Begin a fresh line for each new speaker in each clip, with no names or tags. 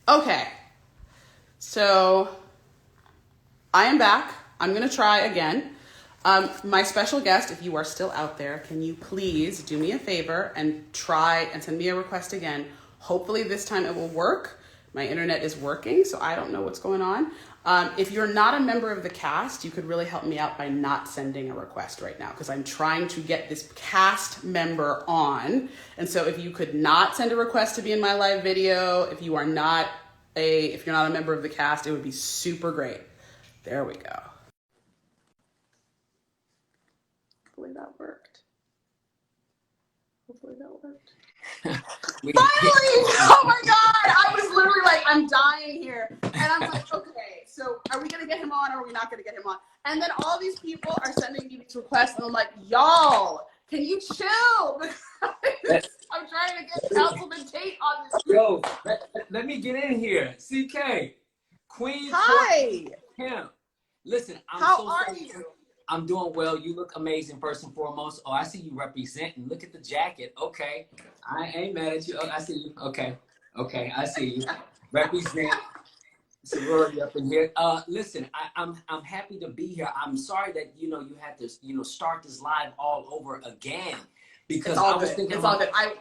Okay, so I am back. I'm going to try again. My special guest, if you are still out there, can you please do me a favor and try and send me a request again? Hopefully this time it will work. My internet is working, so I don't know what's going on. If you're not a member of the cast, you could really help me out by not sending a request right now because I'm trying to get this cast member on. And so if you could not send a request to be in my live video, if you're not a member of the cast, it would be super great. There we go. Hopefully that worked. Hopefully that worked. Finally! Oh my God! I was literally like, I'm dying here. And I'm like, okay, so are we gonna get him on or are we not gonna get him on? And then all these people are sending me these requests and I'm like, y'all, can you chill? Because I'm trying to get Councilman Tate on this.
Yo, let me get in here. CK, Queen
Hi!
Courtney Kemp. Listen,
How are you?
I'm doing well. You look amazing, first and foremost. Oh, I see you representing. Look at the jacket. Okay. I ain't mad at you. Oh, I see you. Okay. Okay, I see you. Represent sorority up in here. Listen, I'm happy to be here. I'm sorry that you had to start this live all over again because I was thinking
it's all good.
I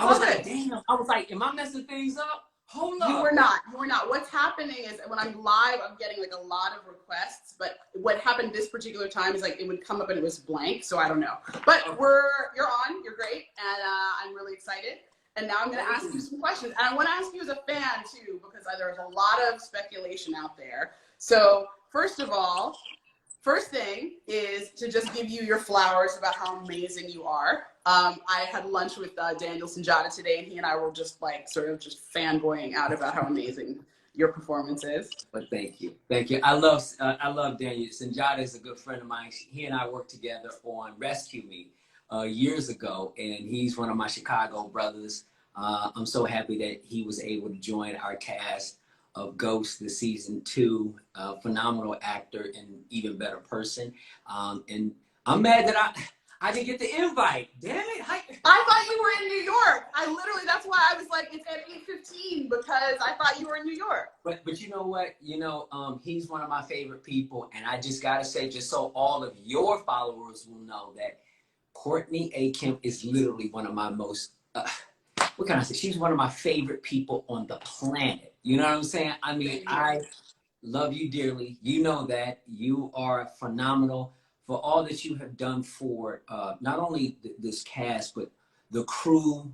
was like, damn. I was like, am I messing things up? Hold up.
You were not. What's happening is when I'm live, I'm getting like a lot of requests. But what happened this particular time is like it would come up and it was blank. So I don't know. But you're on. You're great, and I'm really excited. And now I'm going to ask you some questions. And I want to ask you as a fan too, because there's a lot of speculation out there. So first of all, first thing is to just give you your flowers about how amazing you are. I had lunch with Daniel Sanjata today, and he and I were just like sort of just fanboying out about how amazing your performance is.
But thank you. I love Daniel. Sanjata is a good friend of mine. He and I worked together on Rescue Me years ago, and he's one of my Chicago brothers. I'm so happy that he was able to join our cast of Ghost this season 2. Phenomenal actor and even better person. And I'm mad that I didn't get the invite. Damn it.
I thought you were in New York. That's why I was like, it's at 8:15 because I thought you were in New York.
But you know what? He's one of my favorite people. And I just got to say, just so all of your followers will know that Courtney A. Kemp is literally one of my most, what can I say? She's one of my favorite people on the planet. You know what I'm saying? I mean, I love you dearly. You know that. You are phenomenal for all that you have done for not only this cast, but the crew,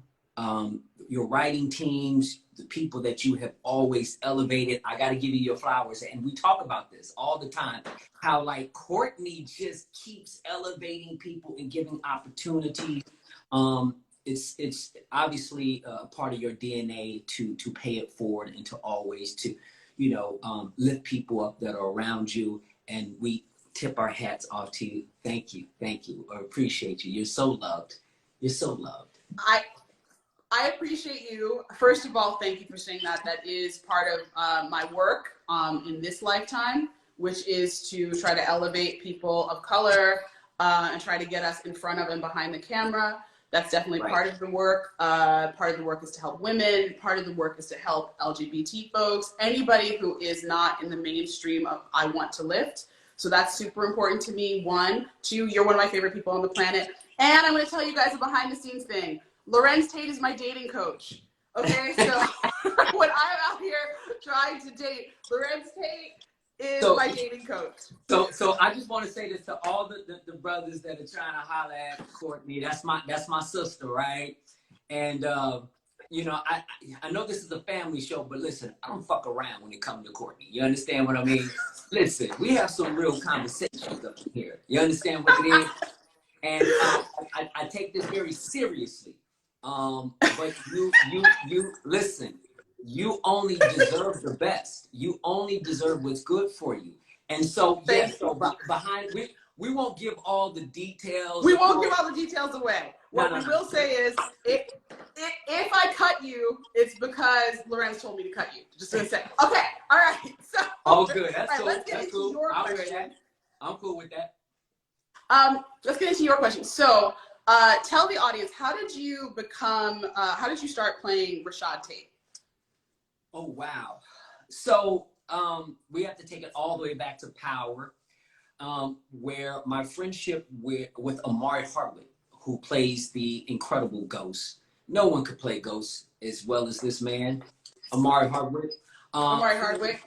your writing teams, the people that you have always elevated. I got to give you your flowers. And we talk about this all the time, how like Courtney just keeps elevating people and giving opportunities. It's obviously a part of your DNA to pay it forward and to always to, lift people up that are around you. And we tip our hats off to you. Thank you. I appreciate you. You're so loved.
I appreciate you. First of all, thank you for saying that. That is part of my work in this lifetime, which is to try to elevate people of color and try to get us in front of and behind the camera. That's definitely part of the work. Part of the work is to help women. Part of the work is to help LGBT folks, anybody who is not in the mainstream of I want to lift. So that's super important to me. 1, 2, you're one of my favorite people on the planet. And I'm going to tell you guys a behind the scenes thing. Lorenz Tate is my dating coach. Okay, so when I'm out here trying to date, Lorenz Tate is my dating coach.
So I just want to say this to all the brothers that are trying to holler at Courtney. That's my sister, right? And I know this is a family show, but listen, I don't fuck around when it comes to Courtney. You understand what I mean? Listen, we have some real conversations up in here. You understand what it is? And I take this very seriously. But you listen. You only deserve the best. You only deserve what's good for you. And so, behind we won't give all the details.
We won't give all the details away. What we will say is, if I cut you, it's because Lorenz told me to cut you. Just gonna say. Okay, all right. So
all good. That's cool.
Let's get into your question.
I'm cool with that.
Let's get into your question. So, tell the audience, how did you start playing Rashad Tate?
Oh, wow. So we have to take it all the way back to Power, where my friendship with Amari Hardwick, who plays the incredible Ghost. No one could play Ghost as well as this man, Amari Hardwick.
Omari Hardwick.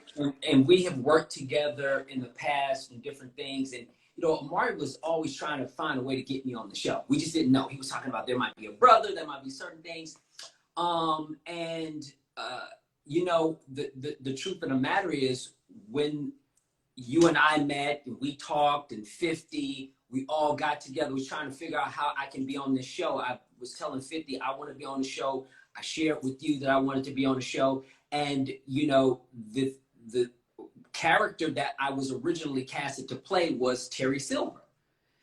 And we have worked together in the past and different things. And, you know, Amari was always trying to find a way to get me on the show. We just didn't know. He was talking about there might be a brother, there might be certain things. And you know, the truth of the matter is when you and I met and we talked and 50, we all got together, was trying to figure out how I can be on this show. I was telling 50, I want to be on the show. I shared with you that I wanted to be on the show. And, you know, the character that I was originally casted to play was Terry Silver.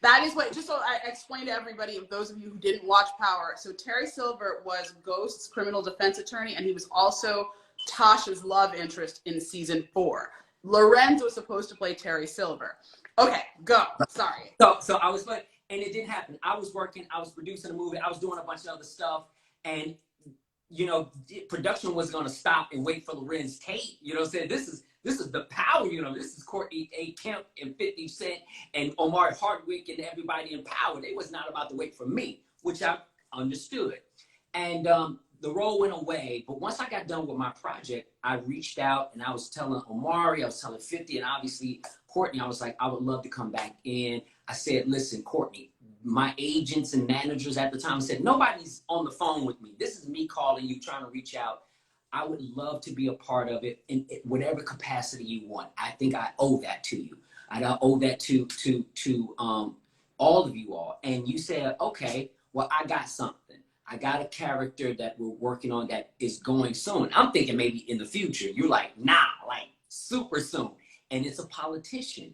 That is what, just so I explain to everybody, those of you who didn't watch Power, so Terry Silver was Ghost's criminal defense attorney, and he was also Tasha's love interest in season 4. Lorenz was supposed to play Terry Silver. Okay, go. Sorry.
So I was like, and it didn't happen. I was working, I was producing a movie, I was doing a bunch of other stuff, and you know, production was gonna stop and wait for Lorenz Tate. You know what I'm saying? This is the Power, you know, this is Courtney Kemp and 50 Cent and Omari Hardwick and everybody in Power. They was not about to wait for me, which I understood. And the role went away, but once I got done with my project, I reached out and I was telling Omari, I was telling 50, and obviously Courtney, I was like, I would love to come back in. I said, listen, Courtney, my agents and managers at the time said, nobody's on the phone with me. This is me calling you, trying to reach out. I would love to be a part of it in whatever capacity you want. I think I owe that to you. I owe that to all of you all. And you said, okay, well, I got something. I got a character that we're working on that is going soon. I'm thinking maybe in the future. You're like, nah, like super soon. And it's a politician.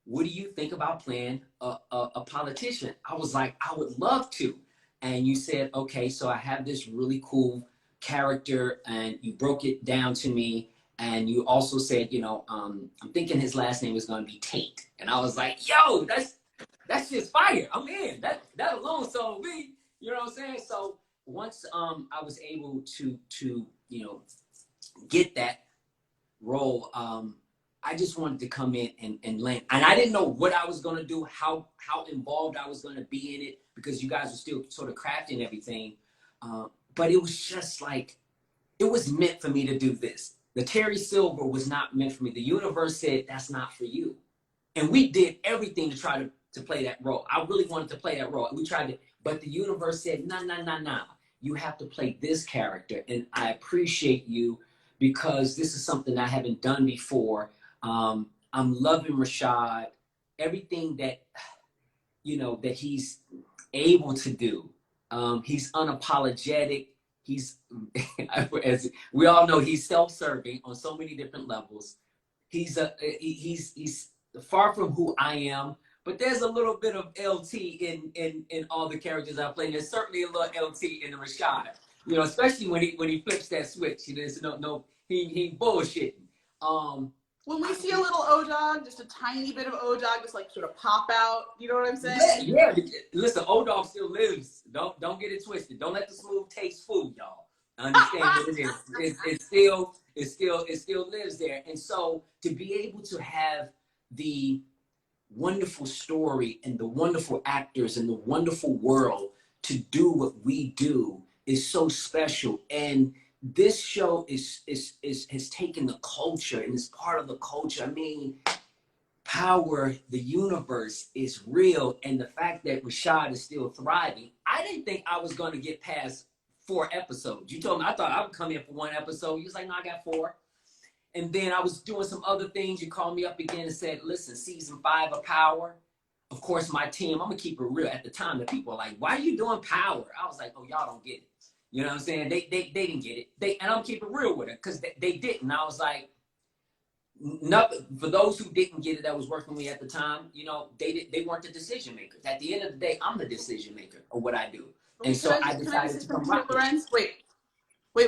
What do you think about playing a politician? I was like, I would love to. And you said, okay, so I have this really cool character, and you broke it down to me. And you also said, you know, I'm thinking his last name is going to be Tate. And I was like, yo, that's just fire. I'm in. That alone sold me. You know what I'm saying? So once I was able to you know, get that role, I just wanted to come in and land. And I didn't know what I was going to do, how involved I was going to be in it, because you guys were still sort of crafting everything. But it was just like, it was meant for me to do this. The Terry Silver was not meant for me. The universe said, that's not for you. And we did everything to try to play that role. I really wanted to play that role. We tried to, but the universe said, nah. You have to play this character. And I appreciate you, because this is something I haven't done before. I'm loving Rashad, everything that, you know, that he's able to do. He's unapologetic. He's, as we all know, he's self-serving on so many different levels. He's far from who I am, but there's a little bit of LT in all the characters I play. There's certainly a little LT in the Rashad, you know, especially when he flips that switch. You know, he bullshitting.
When we see a little O-Dog, just a tiny bit of O-Dog, just like sort of pop out, you know what I'm saying?
Yeah. Listen, O-Dog still lives. Don't get it twisted. Don't let the smooth taste fool y'all. Understand what it is. It still lives there. And so to be able to have the wonderful story and the wonderful actors and the wonderful world to do what we do is so special. And this show has taken the culture and is part of the culture. I mean, Power, the universe is real. And the fact that Rashad is still thriving, I didn't think I was going to get past 4 episodes. You told me, I thought I would come in for 1 episode. You was like, no, I got 4. And then I was doing some other things. You called me up again and said, listen, season 5 of Power. Of course, my team, I'm going to keep it real. At the time, the people were like, why are you doing Power? I was like, oh, y'all don't get it. You know what I'm saying? They didn't get it. And I'm keeping it real with it, because they didn't. I was like, nothing. For those who didn't get it, that was working with me at the time, you know, they weren't the decision makers. At the end of the day, I'm the decision maker of what I do. And so I decided to come rock.
Lorenz, wait,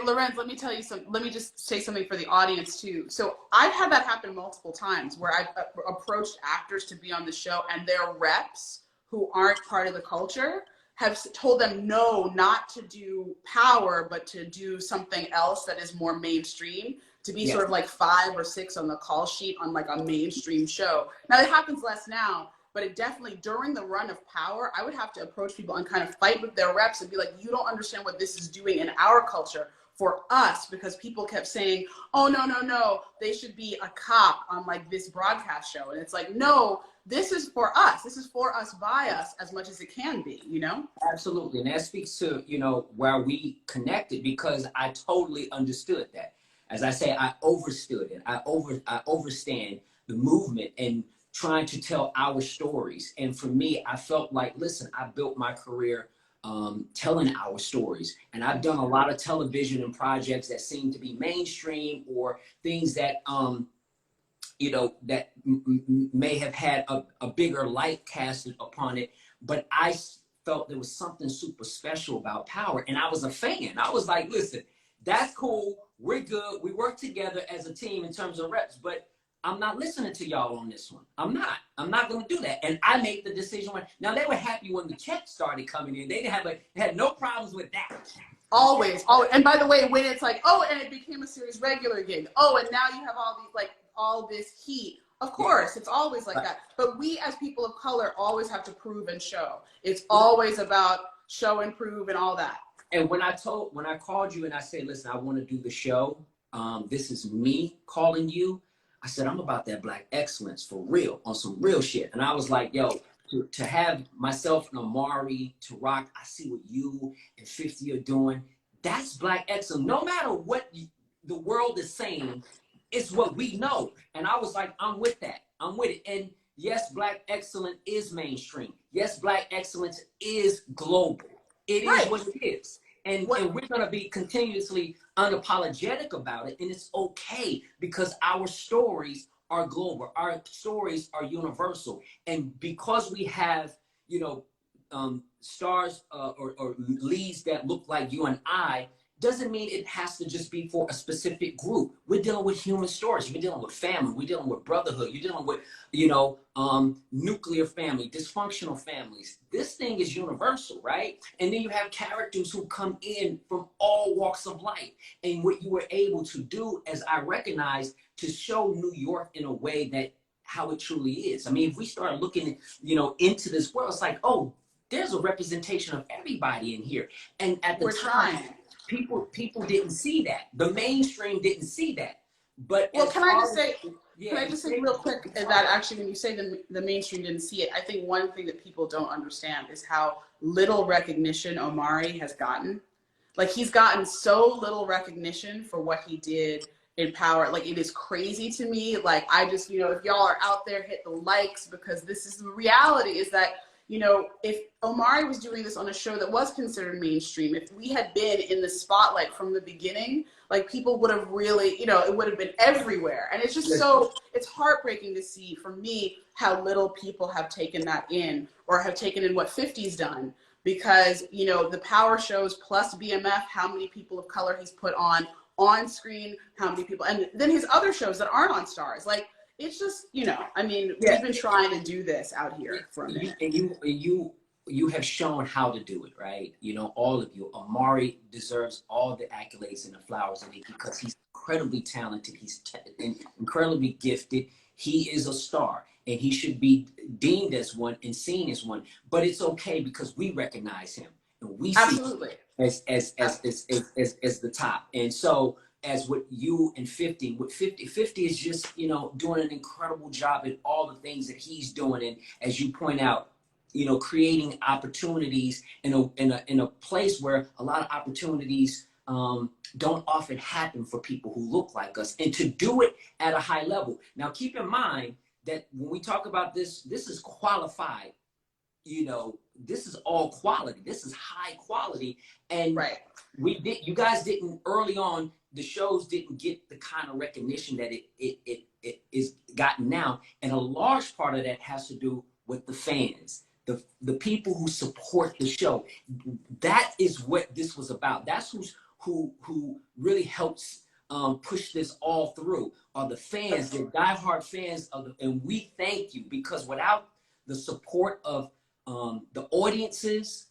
Lorenz, let me tell you something. Let me just say something for the audience too. So I've had that happen multiple times where I've approached actors to be on the show, and their reps who aren't part of the culture have told them no, not to do Power, but to do something else that is more mainstream, to be sort of like 5 or 6 on the call sheet on like a mainstream show. Now it happens less now, but it definitely, during the run of Power, I would have to approach people and kind of fight with their reps and be like, you don't understand what this is doing in our culture for us, because people kept saying, oh, no, they should be a cop on like this broadcast show. And it's like, no, this is for us. This is for us, by us, as much as it can be, you know?
Absolutely. And that speaks to, you know, where we connected, because I totally understood that. As I say, I overstood it. I overstand the movement and trying to tell our stories. And for me, I felt like, listen, I built my career telling our stories. And I've done a lot of television and projects that seem to be mainstream, or things that, you know, that may have had a bigger light casted upon it. But I felt there was something super special about Power. And I was a fan. I was like, listen, that's cool. We're good. We work together as a team in terms of reps, but I'm not listening to y'all on this one. I'm not going to do that. And I made the decision now they were happy when the checks started coming in. They had no problems with that.
Always. And by the way, when it's like, oh, and it became a series regular gig. Oh, and now you have all these, like, all this heat. Of course, it's always like that. But we as people of color always have to prove and show. It's always about show and prove and all that.
And when I called you and I said, listen, I want to do the show. This is me calling you. I said, I'm about that Black excellence for real, on some real shit. And I was like, yo, to have myself and Amari to rock, I see what you and 50 are doing. That's Black excellence. No matter what the world is saying, it's what we know. And I was like, I'm with that. I'm with it. And yes, Black excellence is mainstream. Yes, Black excellence is global. It is what it is. And we're going to be continuously unapologetic about it. And it's okay, because our stories are global. Our stories are universal. And because we have, you know, stars or leads that look like you and I, doesn't mean it has to just be for a specific group. We're dealing with human stories. We're dealing with family. We're dealing with brotherhood. You're dealing with, you know, nuclear family, dysfunctional families. This thing is universal, right? And then you have characters who come in from all walks of life. And what you were able to do, as I recognize, to show New York in a way that how it truly is. I mean, if we start looking, you know, into this world, it's like, oh, there's a representation of everybody in here. And at the time, people didn't see that. The mainstream didn't see that. But
well, can I just say real quick that actually, when you say the mainstream didn't see it, I think one thing that people don't understand is how little recognition Omari has gotten. Like, he's gotten so little recognition for what he did in Power. Like, it is crazy to me. Like, I just, you know, if y'all are out there, hit the likes, because this is the reality, is that, you know, if Omari was doing this on a show that was considered mainstream, if we had been in the spotlight from the beginning, like, people would have really, you know, it would have been everywhere. And it's just so, it's heartbreaking to see, for me, how little people have taken that in, or have taken in what 50's done. Because, you know, the Power shows plus BMF, how many people of color he's put on screen, how many people, and then his other shows that aren't on Stars. Like, it's just, you know, I mean, we've been trying to do this out here for a minute.
And you have shown how to do it, right? You know, all of you. Amari deserves all the accolades and the flowers of it, because he's incredibly talented. He's incredibly gifted. He is a star, and he should be deemed as one and seen as one. But it's okay, because we recognize him, and we see him as the top. And so, as with you and 50 is just, you know, doing an incredible job at all the things that he's doing. And as you point out, you know, creating opportunities in a place where a lot of opportunities don't often happen for people who look like us, and to do it at a high level. Now, keep in mind that when we talk about this is qualified. You know, this is all quality. This is high quality. And you guys didn't early on. The shows didn't get the kind of recognition that it is gotten now. And a large part of that has to do with the fans, the people who support the show. That is what this was about. That's who really helps push this all through, are the fans, the diehard fans and we thank you, because without the support of the audiences,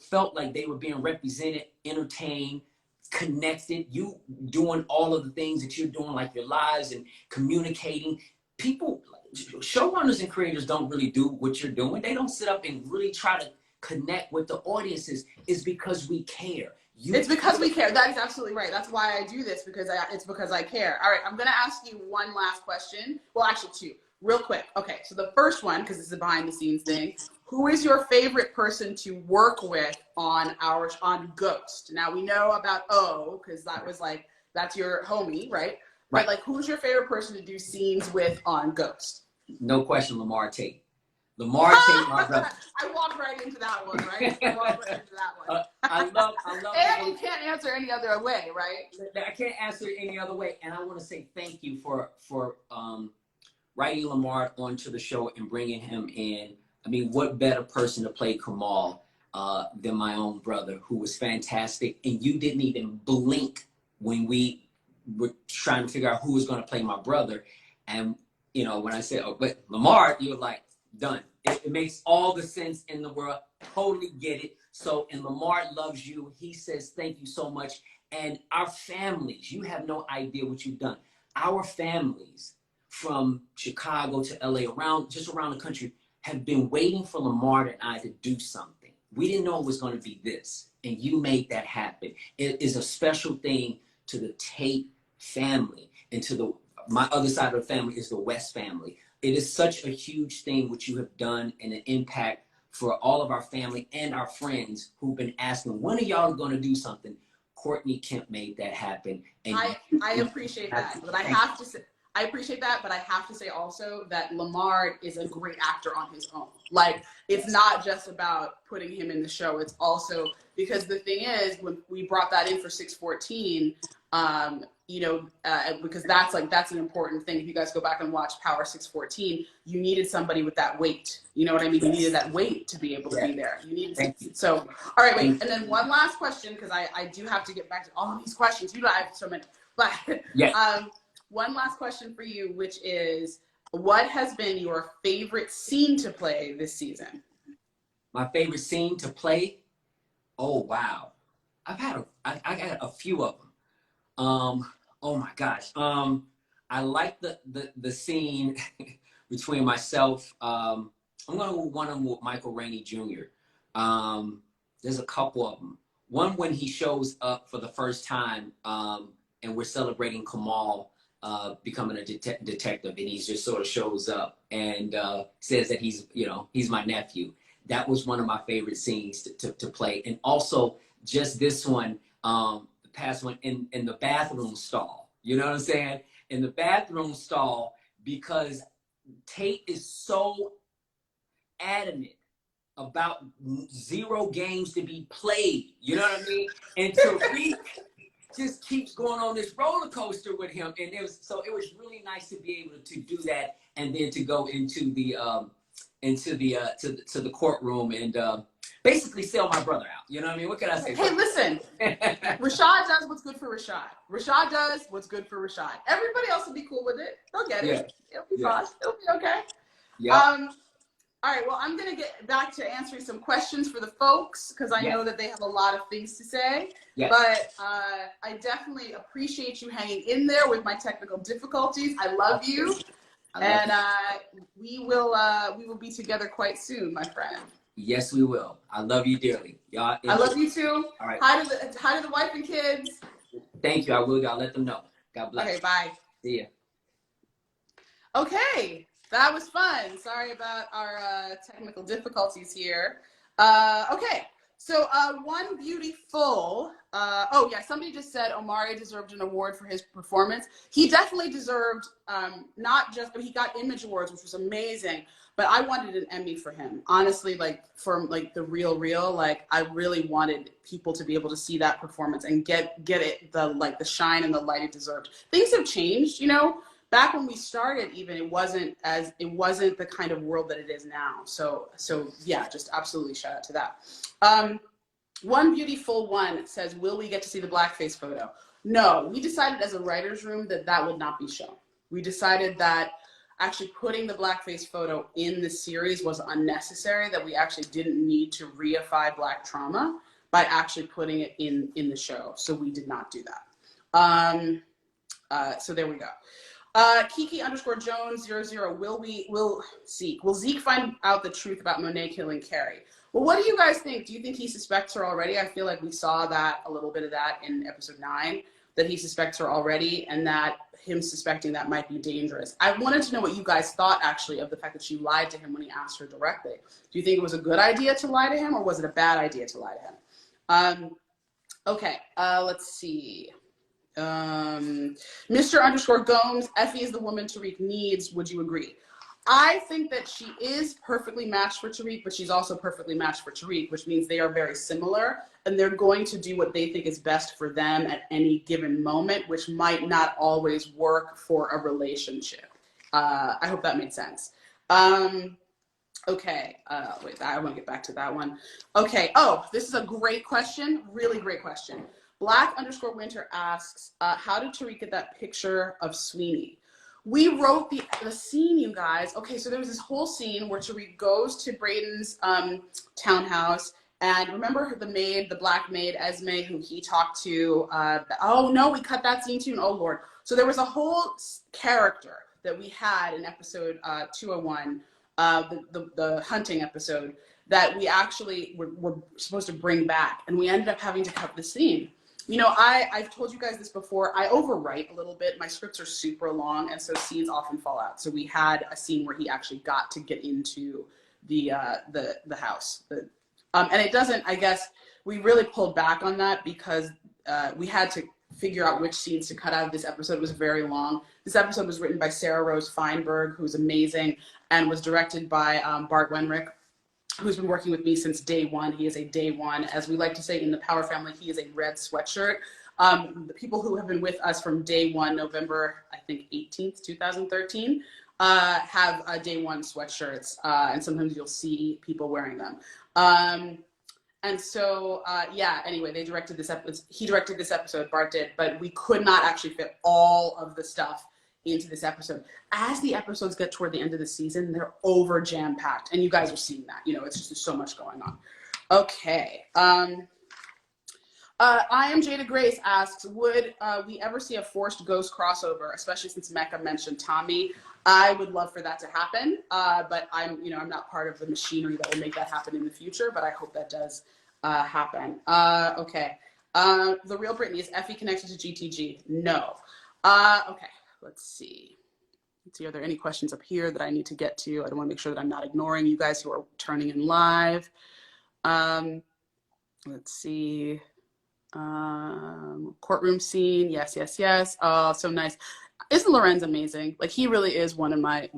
felt like they were being represented, entertained, connected. You doing all of the things that you're doing, like your lives and communicating. People, showrunners and creators don't really do what you're doing. They don't sit up and really try to connect with the audiences. It's because we care.
It's because we care. That is absolutely right. That's why I do this, because it's because I care. All right, I'm going to ask you one last question. Well, actually two, real quick. Okay, so the first one, because it's a behind the scenes thing. Who is your favorite person to work with on Ghost? Now we know about O, because that was like, that's your homie, right? But like, who's your favorite person to do scenes with on Ghost?
No question, Tate. Tate, my brother.
I walked right into that one, right? I walked right into that one.
I love.
And you can't answer any other way, right?
I can't answer it any other way. And I want to say thank you for writing Lamar onto the show and bringing him in. I mean, what better person to play Kamal than my own brother, who was fantastic. And you didn't even blink when we were trying to figure out who was going to play my brother. And, you know, when I said, oh, but Lamar, you were like, done. It makes all the sense in the world. Totally get it. So, and Lamar loves you. He says, thank you so much. And our families, you have no idea what you've done. Our families from Chicago to LA, just around the country, have been waiting for Lamar and I to do something. We didn't know it was going to be this. And you made that happen. It is a special thing to the Tate family, and to my other side of the family is the West family. It is such a huge thing what you have done, and an impact for all of our family and our friends who've been asking, when are y'all going to do something? Courtney Kemp made that happen. And
I appreciate that, but I have to say, I appreciate that, but I have to say also that Lamar is a great actor on his own. Like, it's not just about putting him in the show. It's also, because the thing is, when we brought that in for 614, you know, because that's an important thing. If you guys go back and watch Power 614, you needed somebody with that weight. You know what I mean? You needed that weight to be able to be there. You needed
Thank you.
So, all right, wait. And then one last question, because I do have to get back to all of these questions. You know, I have so many. But one last question for you, which is, what has been your favorite scene to play this season?
My favorite scene to play? Oh, wow. I got a few of them. Oh my gosh. I like the scene between myself. I'm gonna go one of them with Michael Rainey Jr. There's a couple of them. One when he shows up for the first time, and we're celebrating Kamal becoming a detective, and he just sort of shows up and says that he's my nephew. That was one of my favorite scenes to play. And also just this one, the past one in the bathroom stall. You know what I'm saying? In the bathroom stall, because Tate is so adamant about 0 games to be played. You know what I mean? And Tariq just keeps going on this roller coaster with him. And it was really nice to be able to do that, and then to go into the to the courtroom and basically sell my brother out. You know what I mean? What can I say?
Hey, listen, Rashad does what's good for Rashad. Rashad does what's good for Rashad. Everybody else will be cool with it. They'll get it. It'll be fine. It'll be okay.
Yeah.
All right, well, I'm going to get back to answering some questions for the folks, because I know that they have a lot of things to say.
Yes.
But I definitely appreciate you hanging in there with my technical difficulties. I love you. And we will be together quite soon, my friend.
Yes, we will. I love you dearly. Y'all.
I love you too.
All right.
Hi to the wife and kids.
Thank you. I will. I'll let them know. God bless.
Okay, bye.
See ya.
Okay, that was fun. Sorry about our technical difficulties here. Okay, so one beautiful. Oh yeah, somebody just said Omari deserved an award for his performance. He definitely deserved not just, but he got Image Awards, which was amazing. But I wanted an Emmy for him, honestly. Like from like the real, like I really wanted people to be able to see that performance and get it the shine and the light it deserved. Things have changed, you know. Back when we started, even it wasn't the kind of world that it is now. So yeah, just absolutely shout out to that. One beautiful one says, will we get to see the blackface photo? No, we decided as a writer's room that will not be shown. We decided that actually putting the blackface photo in the series was unnecessary, that we actually didn't need to reify Black trauma by actually putting it in the show. So we did not do that. So there we go. Kiki_Jones00, will Zeke find out the truth about Monet killing Carrie? Well, what do you guys think? Do you think he suspects her already? I feel like we saw that, a little bit of that in episode 9, that he suspects her already, and that him suspecting that might be dangerous. I wanted to know what you guys thought, actually, of the fact that she lied to him when he asked her directly. Do you think it was a good idea to lie to him, or was it a bad idea to lie to him? Okay, let's see. Mr_Gomes, Effie is the woman Tariq needs. Would you agree? I think that she is perfectly matched for Tariq, but she's also perfectly matched for Tariq, which means they are very similar, and they're going to do what they think is best for them at any given moment, which might not always work for a relationship. I hope that made sense. Okay, wait, I want to get back to that one. Okay, oh, this is a great question, really great question. Black_Winter asks, how did Tariq get that picture of Sweeney? We wrote the scene, you guys. Okay, so there was this whole scene where Tariq goes to Brayden's townhouse, and remember the black maid, Esme, who he talked to. Oh no, we cut that scene too, and oh Lord. So there was a whole character that we had in episode 201, the hunting episode, that we actually were supposed to bring back, and we ended up having to cut the scene. You know, I've told you guys this before, I overwrite a little bit. My scripts are super long, and so scenes often fall out. So we had a scene where he actually got to get into the house. And it doesn't, I guess, we really pulled back on that because we had to figure out which scenes to cut out of this episode. It was very long. This episode was written by Sarah Rose Feinberg, who's amazing, and was directed by Bart Wenrick, who's been working with me since day one. He is a day one. As we like to say in the Power family, he is a red sweatshirt. The people who have been with us from day one, November, I think 18th, 2013, have day one sweatshirts. And sometimes you'll see people wearing them. And so, yeah, anyway, they directed this episode. He directed this episode, Bart did, but we could not actually fit all of the stuff into this episode. As the episodes get toward the end of the season, they're over jam-packed, and you guys are seeing that. You know, it's just, there's so much going on. Okay. I am Jada Grace asks, would we ever see a forced ghost crossover, especially since Mecca mentioned Tommy? I would love for that to happen, but I'm not part of the machinery that will make that happen in the future, but I hope that does happen. Okay. The real Britney, is Effie connected to GTG? No. Okay. Let's see. Are there any questions up here that I need to get to? I don't want to make sure that I'm not ignoring you guys who are turning in live. Let's see. Courtroom scene. Yes, yes, yes. Oh, so nice. Isn't Lorenz amazing? Like, he really is one of my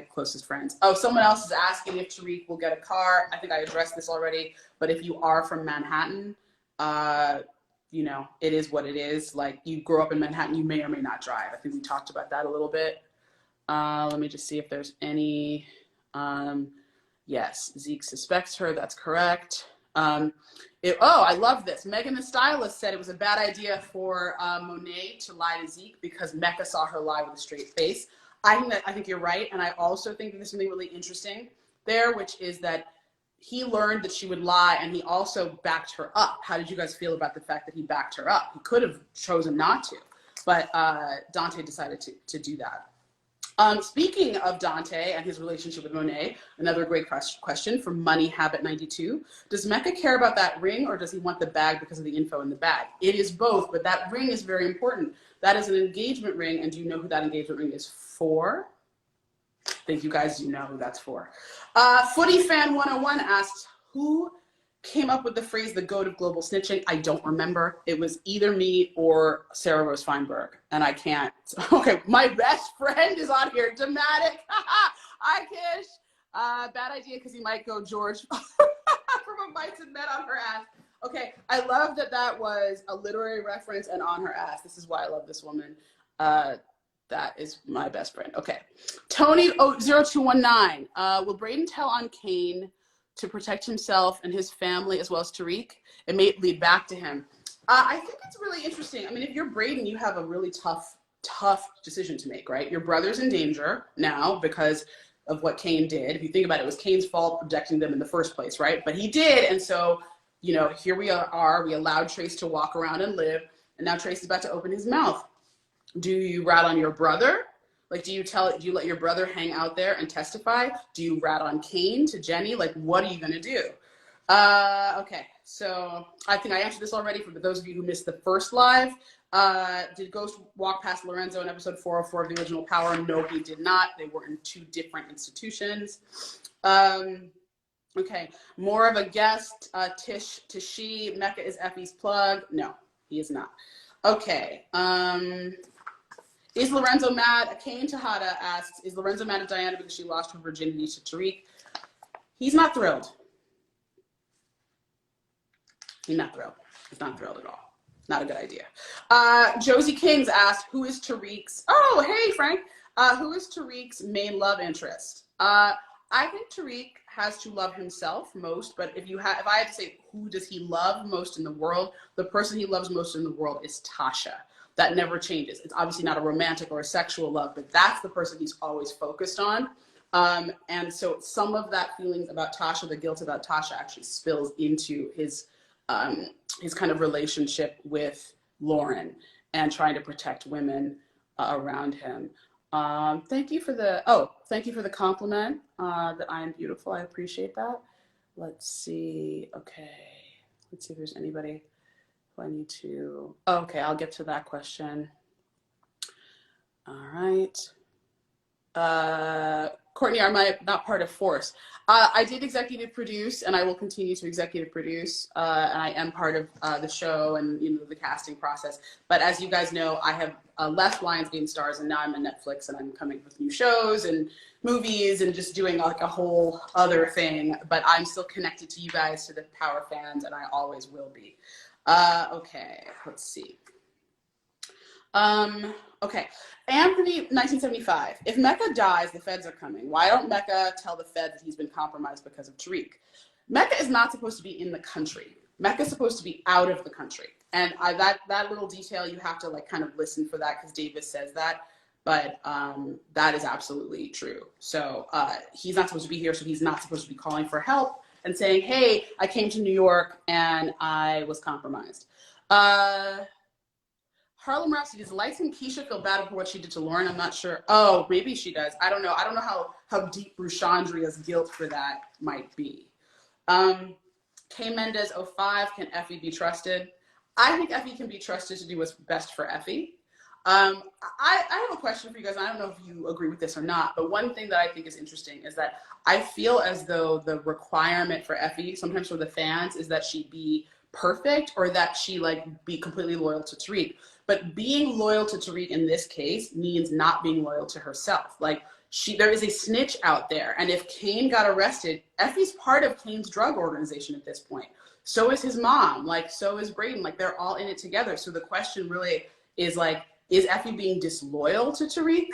closest friends. Oh, someone else is asking if Tariq will get a car. I think I addressed this already, but if you are from Manhattan, you know, it is what it is. Like, you grow up in Manhattan, you may or may not drive. I think we talked about that a little bit. Let me just see if there's any. Yes, Zeke suspects her. That's correct. Oh, I love this. Megan the stylist said it was a bad idea for Monet to lie to Zeke because Mecca saw her lie with a straight face. I think you're right, and I also think that there's something really interesting there, which is that he learned that she would lie, and he also backed her up. How did you guys feel about the fact that he backed her up? He could have chosen not to, but Dante decided to do that. Speaking of Dante and his relationship with Monet, another great question from Money Habit 92. Does Mecca care about that ring, or does he want the bag because of the info in the bag? It is both, but that ring is very important. That is an engagement ring, and do you know who that engagement ring is for? I think you guys do know who that's for. Footy Fan 101 asks, who came up with the phrase the goat of global snitching? I don't remember. It was either me or Sarah Rose Feinberg, and I can't. Okay, my best friend is on here. Dramatic. Hi, Kish. Bad idea because he might go George from a Bites and Met on her ass. Okay, I love that that was a literary reference and on her ass. This is why I love this woman. That is my best friend. Okay. Tony 0219. Will Brayden tell on Kane to protect himself and his family as well as Tariq? It may lead back to him. I think it's really interesting. I mean, if you're Brayden, you have a really tough tough decision to make, right? Your brother's in danger now because of what Kane did. If you think about it, it was Kane's fault abducting them in the first place, right? But he did, and so, you know, here we are. We allowed Trace to walk around and live, and now Trace is about to open his mouth. Do you rat on your brother? Like, do you let your brother hang out there and testify? Do you rat on Kane to Jenny? Like, what are you gonna do? Okay, so I think I answered this already for those of you who missed the first live. Did Ghost walk past Lorenzo in episode 404 of the original Power? No, he did not. They were in two different institutions. Okay, more of a guest. Tish to she. Mecca is Effie's plug. No, he is not. Okay. Is Lorenzo mad? Kane Tejada asks, is Lorenzo mad at Diana because she lost her virginity to Tariq? He's not thrilled. He's not thrilled. He's not thrilled at all. Not a good idea. Josie Kings asked, who is Tariq's, oh, hey, Frank. Who is Tariq's main love interest? I think Tariq has to love himself most, but if I had to say who does he love most in the world, the person he loves most in the world is Tasha. That never changes. It's obviously not a romantic or a sexual love, but that's the person he's always focused on. And so some of that feelings about Tasha, the guilt about Tasha, actually spills into his kind of relationship with Lauren and trying to protect women around him. Thank you for the compliment that I am beautiful. I appreciate that. Let's see. Okay. Let's see if there's anybody who I need to. Oh, okay, I'll get to that question. All right. Courtney, am I not part of Force? I did executive produce, and I will continue to executive produce, and I am part of the show and the casting process. But as you guys know, I have left Lionsgate Stars, and now I'm on Netflix, and I'm coming with new shows and movies and just doing like a whole other thing. But I'm still connected to you guys, to the Power fans, and I always will be. Okay, let's see. Okay, Anthony, 1975. If Mecca dies, the feds are coming. Why don't Mecca tell the feds that he's been compromised because of Tariq? Mecca is not supposed to be in the country. Mecca is supposed to be out of the country. And that little detail, you have to like kind of listen for that because Davis says that. But that is absolutely true. So he's not supposed to be here, so he's not supposed to be calling for help and saying, hey, I came to New York and I was compromised. Harlem Rhapsody, does light-skinned Keisha feel bad for what she did to Lauren? I'm not sure. Oh, maybe she does. I don't know. I don't know how deep Rushandria's guilt for that might be. K Mendez 05, can Effie be trusted? I think Effie can be trusted to do what's best for Effie. I have a question for you guys. I don't know if you agree with this or not, but one thing that I think is interesting is that I feel as though the requirement for Effie, sometimes for the fans, is that she be perfect or that she like be completely loyal to Tariq. But being loyal to Tariq in this case means not being loyal to herself. Like there is a snitch out there. And if Kane got arrested, Effie's part of Kane's drug organization at this point. So is his mom, like so is Braden, like they're all in it together. So the question really is like, is Effie being disloyal to Tariq?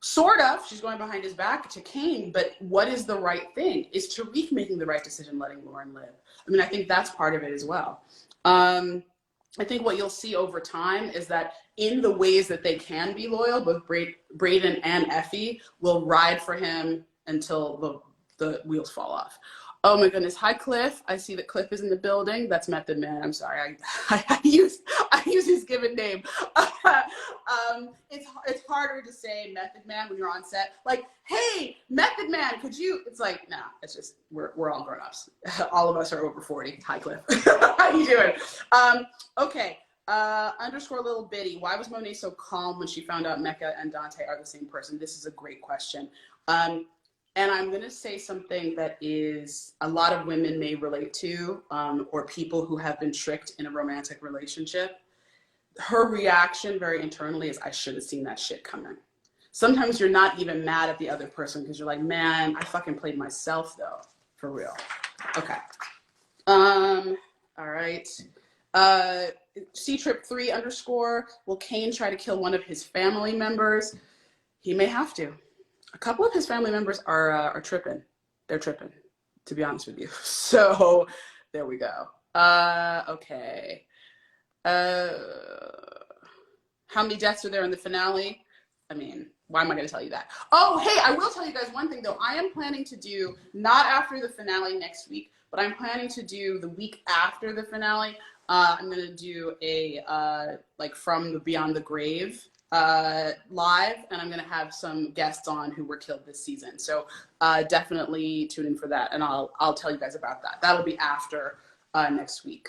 Sort of, she's going behind his back to Kane, but what is the right thing? Is Tariq making the right decision letting Lauren live? I mean, I think that's part of it as well. I think what you'll see over time is that in the ways that they can be loyal, both Braden and Effie will ride for him until the wheels fall off. Oh my goodness. Hi, Cliff. I see that Cliff is in the building. That's Method Man. I'm sorry. I use his given name. It's harder to say Method Man when you're on set. Like, hey, Method Man, could you? It's like, nah, it's just, we're all grown-ups. All of us are over 40. Hi, Cliff. How you doing? Okay. Underscore little bitty. Why was Monet so calm when she found out Mecca and Dante are the same person? This is a great question. And I'm going to say something that is a lot of women may relate to, or people who have been tricked in a romantic relationship. Her reaction very internally is, I should have seen that shit coming. Sometimes you're not even mad at the other person because you're like, man, I fucking played myself though, for real. Okay. All right. C-Trip3 underscore, will Kane try to kill one of his family members? He may have to. A couple of his family members are tripping. They're tripping, to be honest with you. So there we go. Okay. How many deaths are there in the finale? I mean, why am I going to tell you that? Oh, hey, I will tell you guys one thing, though. I am planning to do, not after the finale next week, but I'm planning to do the week after the finale. I'm going to do a, like, From the Beyond the Grave live, and I'm going to have some guests on who were killed this season. So definitely tune in for that, and I'll tell you guys about that. That'll be after next week.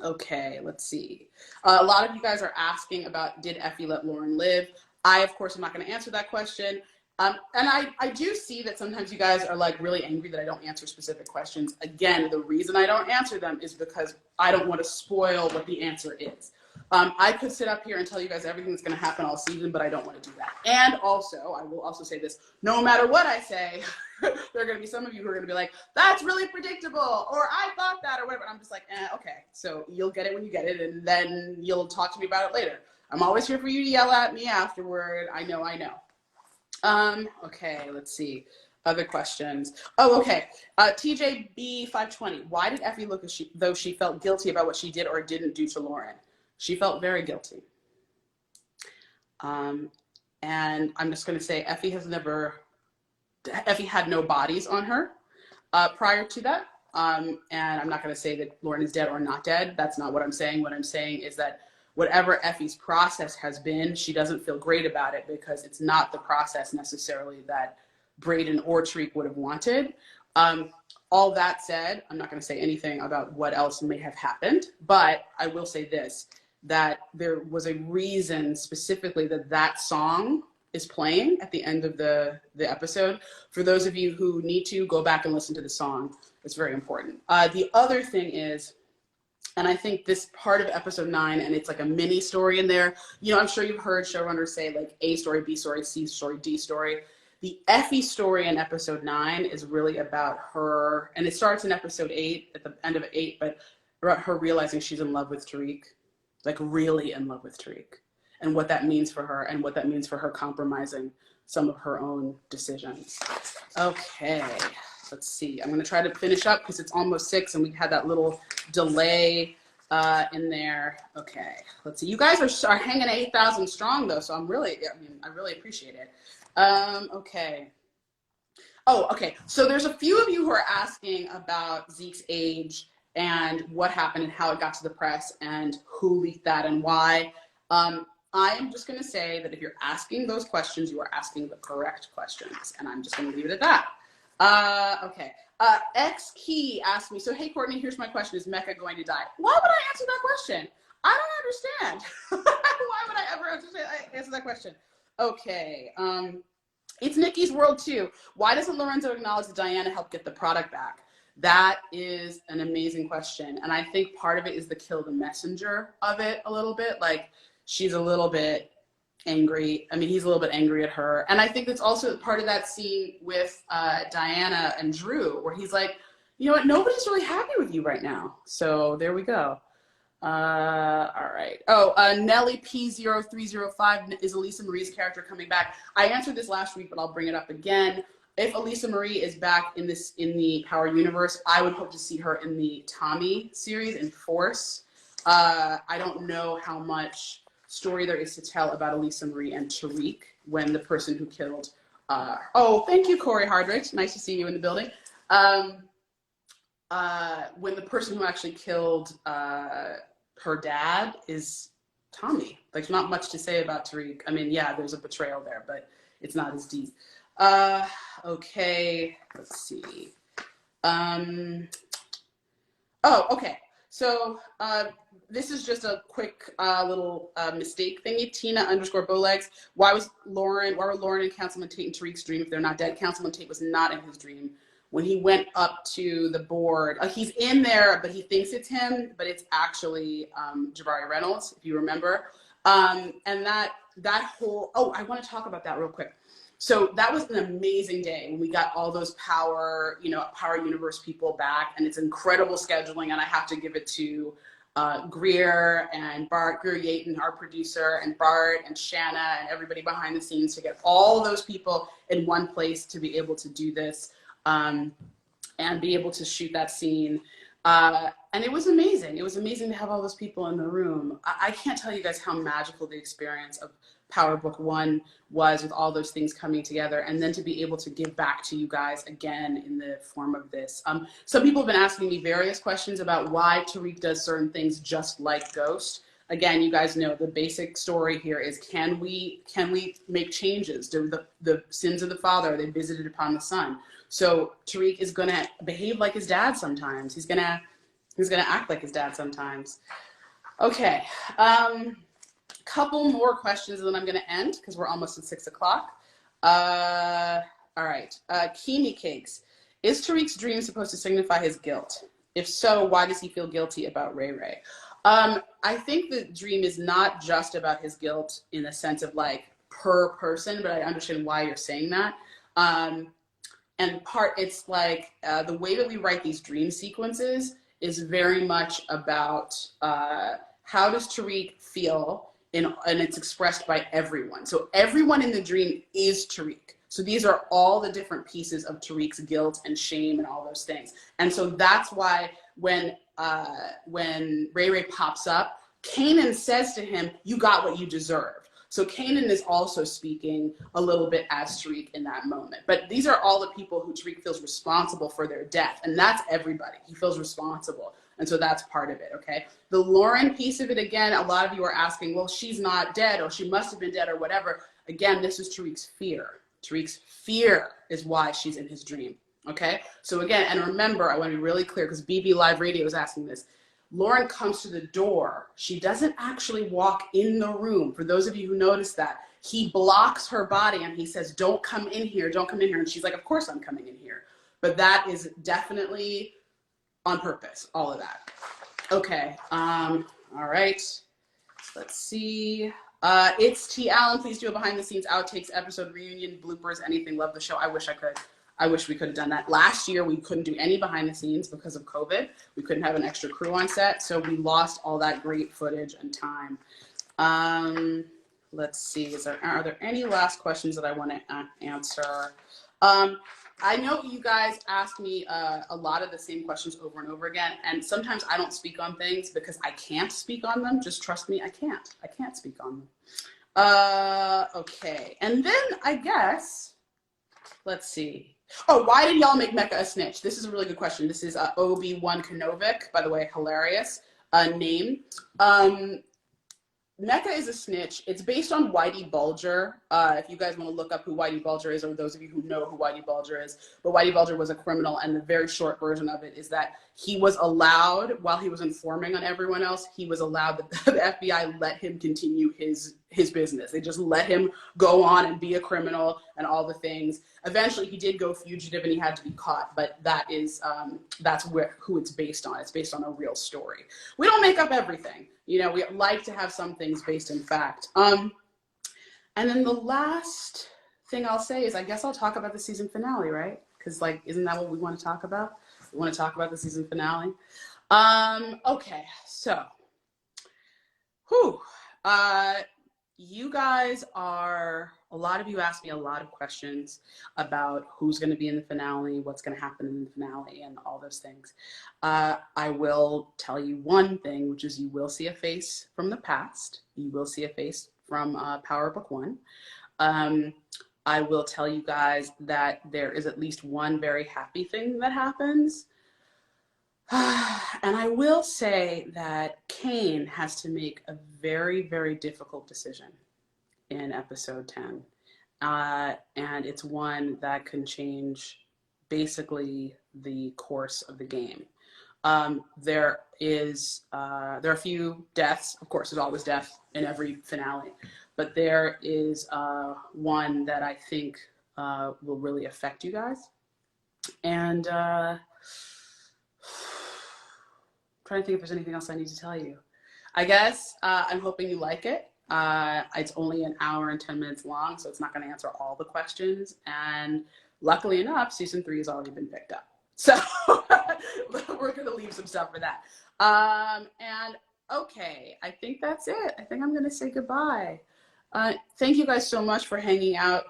Okay, let's see. A lot of you guys are asking about, did Effie let Lauren live? I, of course, am not going to answer that question. And I do see that sometimes you guys are like really angry that I don't answer specific questions. Again, the reason I don't answer them is because I don't want to spoil what the answer is. I could sit up here and tell you guys everything that's going to happen all season, but I don't want to do that. And also, I will also say this, no matter what I say, there are going to be some of you who are going to be like, that's really predictable, or I thought that, or whatever. And I'm just like, okay. So you'll get it when you get it, and then you'll talk to me about it later. I'm always here for you to yell at me afterward. I know. Okay, let's see. Other questions. Oh, okay. TJB520. Why did Effie look as though she felt guilty about what she did or didn't do to Lauren? She felt very guilty. And I'm just going to say Effie had no bodies on her prior to that. And I'm not going to say that Lauren is dead or not dead. That's not what I'm saying. What I'm saying is that whatever Effie's process has been, she doesn't feel great about it because it's not the process necessarily that Braden or Tariq would have wanted. All that said, I'm not going to say anything about what else may have happened, but I will say this, that there was a reason specifically that song is playing at the end of the episode. For those of you who need to, go back and listen to the song. It's very important. The other thing is, and I think this part of episode 9, and it's like a mini story in there. You know, I'm sure you've heard showrunners say like A story, B story, C story, D story. The Effie story in episode 9 is really about her, and it starts in episode 8, at the end of 8, but about her realizing she's in love with Tariq, like really in love with Tariq, and what that means for her, and what that means for her compromising some of her own decisions. Okay, let's see. I'm gonna try to finish up because it's almost 6 and we had that little delay in there. Okay, let's see. You guys are hanging 8,000 strong though, so I really appreciate it. Okay. Oh, okay. So there's a few of you who are asking about Zeke's age and what happened and how it got to the press and who leaked that and why. I am just going to say that if you're asking those questions, you are asking the correct questions, and I'm just going to leave it at that. Okay. X Key asked me, so hey, Courtney, here's my question. Is Mecca going to die? Why would I answer that question? I don't understand. Why would I ever answer that question? Okay. It's Nikki's world too. Why doesn't Lorenzo acknowledge that Diana helped get the product back? That is an amazing question. And I think part of it is the kill the messenger of it a little bit. Like, she's a little bit angry. I mean, he's a little bit angry at her. And I think that's also part of that scene with Diana and Drew, where he's like, you know what, nobody's really happy with you right now. So there we go. All right. Oh, Nelly P0305, is Elisa Marie's character coming back? I answered this last week, but I'll bring it up again. If Elisa Marie is back in the Power universe, I would hope to see her in the Tommy series in Force. I don't know how much story there is to tell about Elisa Marie and Tariq when the person who killed, oh, thank you, Corey Hardrich. Nice to see you in the building. When the person who actually killed her dad is Tommy. Like, not much to say about Tariq. I mean, yeah, there's a betrayal there, but it's not as deep. Okay, let's see. Oh, okay. So this is just a quick little mistake thingy. Tina_Bowlegs. Why were Lauren and Councilman Tate in Tariq's dream if they're not dead? Councilman Tate was not in his dream. When he went up to the board, he's in there, but he thinks it's him, but it's actually Jabari Reynolds, if you remember. And that whole, oh, I want to talk about that real quick. So that was an amazing day when we got all those Power Universe people back, and it's incredible scheduling, and I have to give it to Greer and Bart, Greer Yaten, our producer, and Bart and Shanna and everybody behind the scenes to get all those people in one place to be able to do this and be able to shoot that scene. And it was amazing. It was amazing to have all those people in the room. I can't tell you guys how magical the experience of Power Book One was, with all those things coming together, and then to be able to give back to you guys again in the form of this. Some people have been asking me various questions about why Tariq does certain things just like Ghost. Again, you guys know the basic story here is, can we make changes? Do the sins of the father, are they visited upon the son? So Tariq is gonna behave like his dad sometimes. He's gonna act like his dad sometimes. Okay, couple more questions and then I'm gonna end because we're almost at 6 o'clock. All right, Kimi Cakes. Is Tariq's dream supposed to signify his guilt? If so, why does he feel guilty about Ray Ray? I think the dream is not just about his guilt in the sense of like per person, but I understand why you're saying that. And it's like the way that we write these dream sequences is very much about how does Tariq feel, and it's expressed by everyone. So everyone in the dream is Tariq. So these are all the different pieces of Tariq's guilt and shame and all those things. And so that's why when Ray Ray pops up, Kanan says to him, "You got what you deserved." So Kanan is also speaking a little bit as Tariq in that moment. But these are all the people who Tariq feels responsible for their death. And that's everybody. He feels responsible. And so that's part of it, okay? The Lauren piece of it, again, a lot of you are asking, well, she's not dead, or she must have been dead, or whatever. Again, this is Tariq's fear. Tariq's fear is why she's in his dream, okay? So again, and remember, I want to be really clear, because BB Live Radio is asking this. Lauren comes to the door. She doesn't actually walk in the room. For those of you who noticed that, he blocks her body and he says, "Don't come in here, don't come in here." And she's like, "Of course I'm coming in here." But that is definitely on purpose, all of that. Okay, all right, let's see. It's T. Allen. Please do a behind the scenes outtakes, episode reunion, bloopers, anything. Love the show. I wish I could. I wish we could have done that. Last year, we couldn't do any behind the scenes because of COVID. We couldn't have an extra crew on set, so we lost all that great footage and time. Let's see, are there any last questions that I want to answer? I know you guys ask me a lot of the same questions over and over again, and sometimes I don't speak on things because I can't speak on them. Just trust me, I can't speak on them. Okay, and then I guess, let's see. Oh, why did y'all make Mecca a snitch? This is a really good question. This is Obi-Wan Kenovic, by the way, hilarious name. Mecca is a snitch. It's based on Whitey Bulger. If you guys want to look up who Whitey Bulger is, or those of you who know who Whitey Bulger is. But Whitey Bulger was a criminal, and the very short version of it is that he was allowed, while he was informing on everyone else, he was allowed, the FBI let him continue his business. They just let him go on and be a criminal and all the things. Eventually, he did go fugitive and he had to be caught, but that's who it's based on. It's based on a real story. We don't make up everything. You know, we like to have some things based in fact. And then the last thing I'll say is, I guess I'll talk about the season finale, right? Because, like, isn't that what we want to talk about? We want to talk about the season finale. Okay, so, you guys a lot of you asked me a lot of questions about who's going to be in the finale, what's going to happen in the finale, and all those things. I will tell you one thing, which is you will see a face from the past. You will see a face from Power Book One. I will tell you guys that there is at least one very happy thing that happens. And I will say that Kane has to make a very, very difficult decision in episode 10. And it's one that can change basically the course of the game. There are a few deaths. Of course, there's always death in every finale. But there is one that I think will really affect you guys. And I'm trying to think if there's anything else I need to tell you. I guess I'm hoping you like it. It's only an hour and 10 minutes long, so it's not going to answer all the questions. And luckily enough, season 3 has already been picked up. So we're going to leave some stuff for that. And okay, I think that's it. I think I'm going to say goodbye. Thank you guys so much for hanging out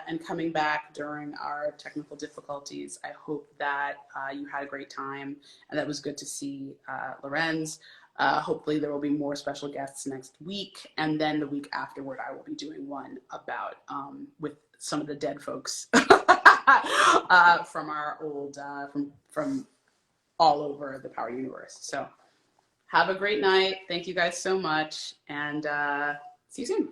and coming back during our technical difficulties. I hope that you had a great time and that it was good to see Lorenz. Hopefully there will be more special guests next week, and then the week afterward I will be doing one about with some of the dead folks from our old from all over the Power universe. So have a great night. Thank you guys so much, and see you soon.